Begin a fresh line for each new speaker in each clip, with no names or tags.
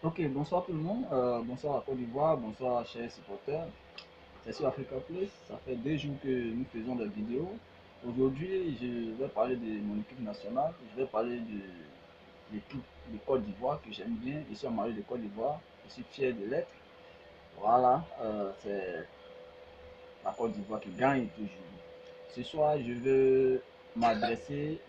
Ok, bonsoir tout le monde, bonsoir à Côte d'Ivoire, bonsoir chers supporters. C'est sur Africa Plus, ça fait 2 jours que nous faisons des vidéos. Aujourd'hui, je vais parler de mon équipe nationale, je vais parler de l'équipe de Côte d'Ivoire que j'aime bien. Je suis un mari de Côte d'Ivoire, je suis fier de l'être. Voilà, c'est la Côte d'Ivoire qui gagne toujours. Ce soir, je veux m'adresser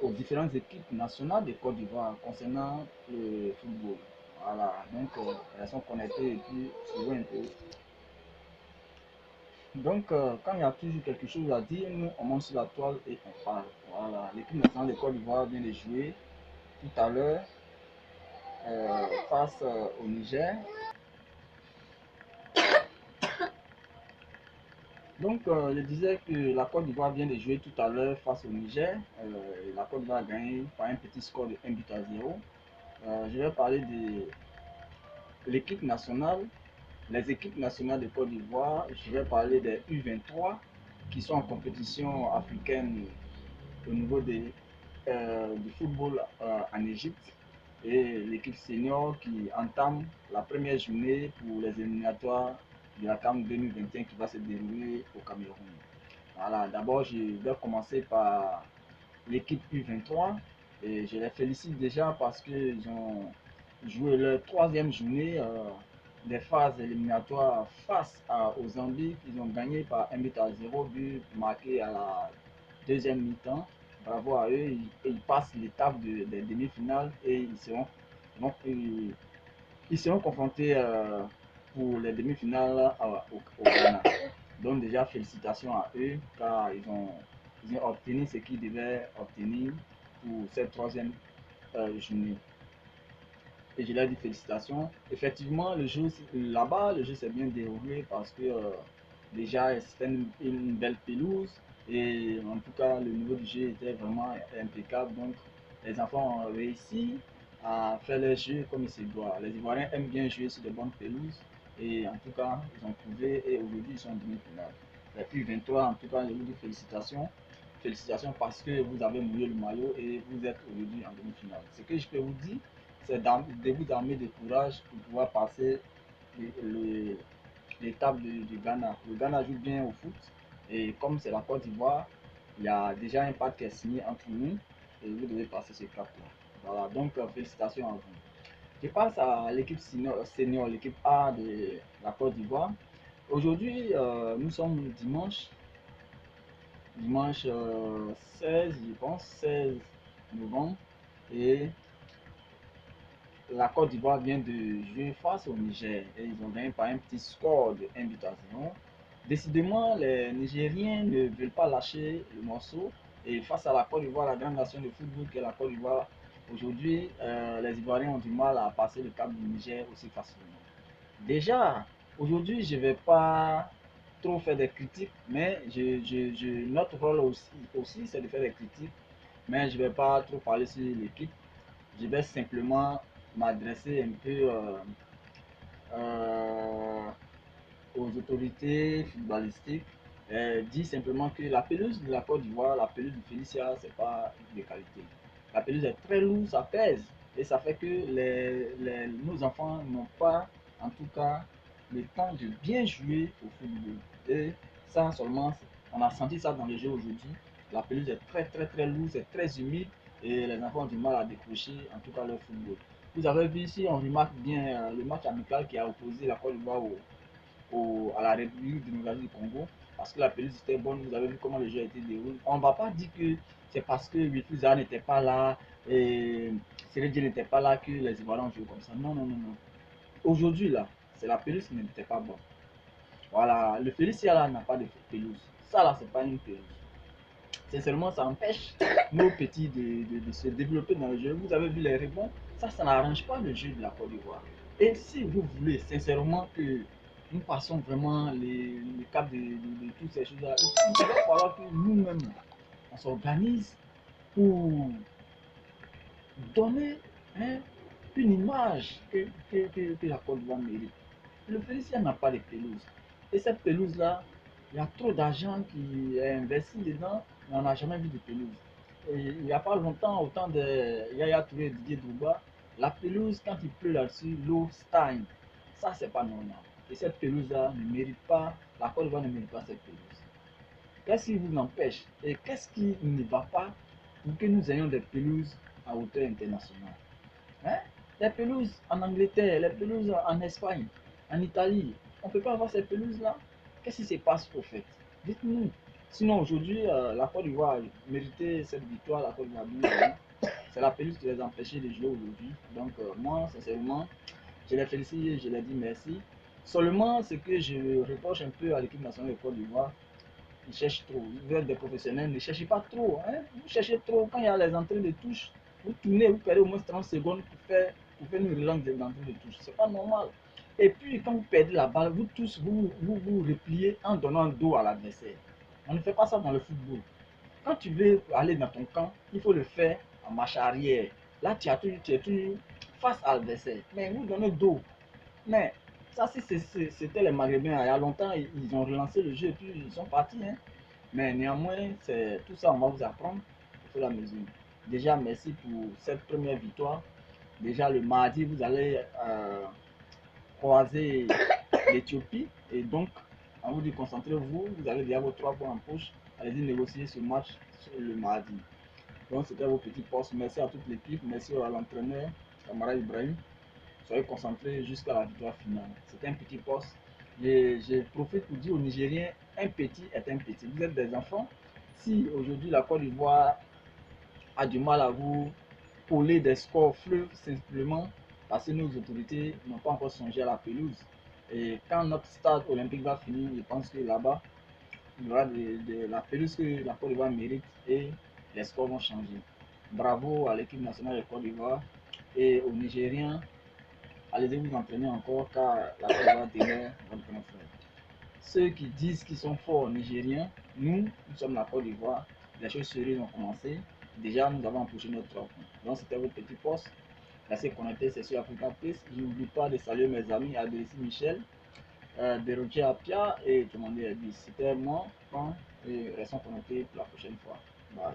aux différentes équipes nationales de Côte d'Ivoire concernant le football. Voilà, donc elles sont connectées et puis suivons un peu. Donc, quand il y a toujours quelque chose à dire, nous on monte sur la toile et on parle. Voilà, l'équipe nationale de Côte d'Ivoire vient de jouer tout à l'heure face au Niger. Donc, je disais que la Côte d'Ivoire vient de jouer tout à l'heure face au Niger. La Côte d'Ivoire a gagné par un petit score de 1 but à 0. Je vais parler de l'équipe nationale. Les équipes nationales de Côte d'Ivoire, je vais parler des U23 qui sont en compétition africaine au niveau du football en Égypte et l'équipe senior qui entame la première journée pour les éliminatoires de la CAN 2021 qui va se dérouler au Cameroun. Voilà, d'abord je vais commencer par l'équipe U23 et je les félicite déjà parce qu'ils ont joué leur troisième journée des phases éliminatoires aux Zambie. Ils ont gagné par 1 but à 0, but marqué à la deuxième mi-temps. Bravo à eux, ils passent l'étape des demi-finales et ils seront confrontés pour les demi-finales au Ghana. Donc déjà félicitations à eux car ils ont obtenu ce qu'ils devaient obtenir pour cette troisième journée. Et je leur dis félicitations. Effectivement, le jeu là-bas, le jeu s'est bien déroulé parce que déjà c'était une belle pelouse et en tout cas le niveau du jeu était vraiment impeccable. Donc les enfants ont réussi à faire leur jeu comme il se doit. Les Ivoiriens aiment bien jouer sur de bonnes pelouses et en tout cas ils ont prouvé et aujourd'hui ils sont en demi-finale. Les U23, en tout cas, je vous dis félicitations. Félicitations parce que vous avez mouillé le maillot et vous êtes aujourd'hui en demi-finale. Ce que je peux vous dire, c'est de vous armer de courage pour pouvoir passer l'étape du Ghana. Le Ghana joue bien au foot et comme c'est la Côte d'Ivoire, il y a déjà un pacte qui est signé entre nous et vous devez passer ce cap-là. Voilà, donc félicitations à vous. Je passe à l'équipe senior, l'équipe A de la Côte d'Ivoire. Aujourd'hui, nous sommes dimanche 16, je pense, 16 novembre. Et la Côte d'Ivoire vient de jouer face au Niger et ils ont gagné par un petit score de 1 but à 0. Décidément, les Nigériens ne veulent pas lâcher le morceau et face à la Côte d'Ivoire, la grande nation de football qu'est la Côte d'Ivoire, aujourd'hui, les Ivoiriens ont du mal à passer le cap du Niger aussi facilement. Déjà, aujourd'hui, je ne vais pas trop faire des critiques, mais notre rôle aussi c'est de faire des critiques, mais je ne vais pas trop parler sur l'équipe. Je vais simplement m'adresser un peu euh, aux autorités footballistiques. Dire simplement que la pelouse de la Côte d'Ivoire, la pelouse de Félicia, c'est pas de qualité. La pelouse est très lourde, ça pèse. Et ça fait que nos enfants n'ont pas, en tout cas, le temps de bien jouer au football. Et ça seulement, on a senti ça dans le jeu aujourd'hui. La pelouse est très très très lourde, c'est très humide et les enfants ont du mal à décrocher, en tout cas leur football. Vous avez vu ici, on remarque bien le match amical qui a opposé la Côte d'Ivoire à la République démocratique du Congo, parce que la pelouse était bonne, vous avez vu comment le jeu a été déroulé. On ne va pas dire que c'est parce que Wilfried n'était pas là et Sérédié n'était pas là que les Ivoiriens ont joué comme ça. Non, non, non, non. Aujourd'hui, là, c'est la pelouse qui n'était pas bonne. Voilà, le Félicia là n'a pas de pelouse. Ça là, c'est pas une pelouse. Sincèrement, ça empêche nos petits de se développer dans le jeu. Vous avez vu les rebonds, ça n'arrange pas le jeu de la Côte d'Ivoire. Et si vous voulez sincèrement que nous passons vraiment les caps de toutes ces choses-là, il va falloir que nous-mêmes, on s'organise pour donner hein, une image que la Côte d'Ivoire mérite. Le Félicien n'a pas de pelouse. Et cette pelouse-là, il y a trop d'argent qui est investi dedans, mais on n'a jamais vu de pelouse. Et il n'y a pas longtemps, au temps de Yaya Touré et Didier Drogba, La pelouse, quand il pleut là-dessus, l'eau stagne. Ça, c'est pas normal. Et cette pelouse-là ne mérite pas, la Côte d'Ivoire ne mérite pas cette pelouse. Qu'est-ce qui vous empêche et qu'est-ce qui ne va pas pour que nous ayons des pelouses à hauteur internationale? Hein? Les pelouses en Angleterre, les pelouses en Espagne, en Italie, on ne peut pas avoir ces pelouses-là. Qu'est-ce qui se passe au fait? Dites-nous. Sinon, aujourd'hui, la Côte d'Ivoire méritait cette victoire, la Côte d'Ivoire. C'est la pelouse qui les a empêchés de jouer aujourd'hui. Donc, moi, sincèrement, je les félicite, je les dis merci. Seulement, ce que je reproche un peu à l'équipe nationale de Côte d'Ivoire, ils cherchent trop. Vous êtes des professionnels, ne cherchez pas trop. Hein? Vous cherchez trop. Quand il y a les entrées de touche, vous tournez, vous perdez au moins 30 secondes pour faire une relance d'entrée de touche. C'est pas normal. Et puis, quand vous perdez la balle, vous tous, vous repliez en donnant dos à l'adversaire. On ne fait pas ça dans le football. Quand tu veux aller dans ton camp, il faut le faire en marche arrière. Là, tu es toujours face à l'adversaire. Mais vous donnez dos. Mais ça, si c'était les Maghrébins, il y a longtemps, ils ont relancé le jeu et puis ils sont partis. Hein. Mais néanmoins, tout ça, on va vous apprendre au fur et à mesure. Déjà, merci pour cette première victoire. Déjà, le mardi, vous allez croiser l'Éthiopie. Et donc, on vous dit concentrez-vous. Vous avez déjà vos 3 points en poche. Allez-y négocier ce match sur le mardi. Donc, c'était vos petits postes. Merci à toute l'équipe. Merci à l'entraîneur, Kamara Ibrahim. Soyez concentrés jusqu'à la victoire finale. C'est un petit poste. Je profite pour dire aux Nigériens, un petit est un petit. Vous êtes des enfants. Si aujourd'hui la Côte d'Ivoire a du mal à vous coller des scores fleuves, simplement parce que nos autorités n'ont pas encore songé à la pelouse. Et quand notre stade olympique va finir, je pense que là-bas, il y aura de la pelouse que la Côte d'Ivoire mérite et les scores vont changer. Bravo à l'équipe nationale de Côte d'Ivoire et aux Nigériens. Allez-y vous entraîner encore car la Côte d'Ivoire demeure votre grand frère. Ceux qui disent qu'ils sont forts nigériens, nous sommes la Côte d'Ivoire. Les choses sérieuses ont commencé. Déjà, nous avons empoché notre 3 points. Donc, c'était votre petit poste. Restez connectés, c'est sur Africa Plus. Je n'oublie pas de saluer mes amis Adessi Michel, Béroutier Apia et Demandé Edis. C'était moi, et restons connectés pour la prochaine fois. Bye.